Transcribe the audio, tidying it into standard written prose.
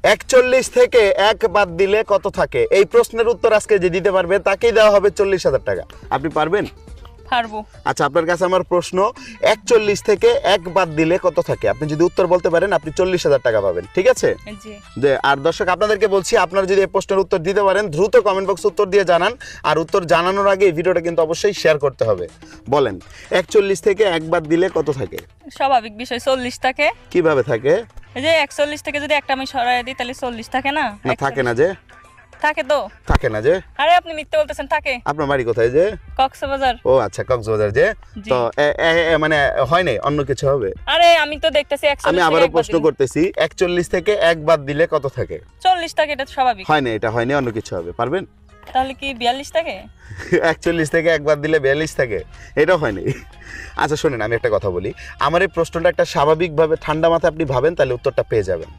41 থেকে 1 বাদ দিলে কত থাকে? এই প্রশ্নের উত্তর আজকে যে দিতে পারবে তাকেই দেওয়া হবে 40,000 টাকা। আপনি পারবেন? পারবো। আচ্ছা, আপনার কাছে আমার প্রশ্ন, 41 থেকে 1 বাদ দিলে কত থাকে? আপনি যদি উত্তর বলতে পারেন আপনি 40,000 টাকা পাবেন, ঠিক আছে? জি। যে আর দর্শক আপনাদেরকে বলছি, আপনারা যদি এই প্রশ্নের উত্তর দিতে পারেন দ্রুত কমেন্ট বক্সে উত্তর দিয়ে জানান। আর উত্তর জানানোর আগে এই ভিডিওটা কিন্তু অবশ্যই শেয়ার করতে হবে। বলেন 41 থেকে 1 বাদ দিলে কত থাকে? স্বাভাবিক বিষয় 40 থাকে। কিভাবে থাকে? এই যে 41 থেকে যদি একটা আমি সরায় দিই তাহলে 40 থাকে না? না, থাকে না যে। থাকে তো। থাকে না যে। আরে আপনি মিথ্যে বলতেছেন, থাকে। আপনার বাড়ি কোথায় যে? কক্সবাজার। ও আচ্ছা, কক্সবাজার যে। জি। তো মানে হয় নাই, অন্য কিছু হবে? আরে আমি তো দেখতেছি 41 আমি আবারও প্রশ্ন করতেছি, 41 থেকে 1 বাদ দিলে কত থাকে? 40 থাকে, এটা তো স্বাভাবিক। হয় না, এটা হয়নি, অন্য কিছু হবে। পারবেন? তাহলে কি 42 থাকে? 41 থেকে 1 বাদ দিলে 42 থাকে, এটাও হয়নি। আচ্ছা শোনেন, আমি একটা কথা বলি, আমার এই প্রশ্নটা একটা স্বাভাবিকভাবে ঠান্ডা মাথায় আপনি ভাবেন, তাহলে উত্তরটা পেয়ে যাবেন।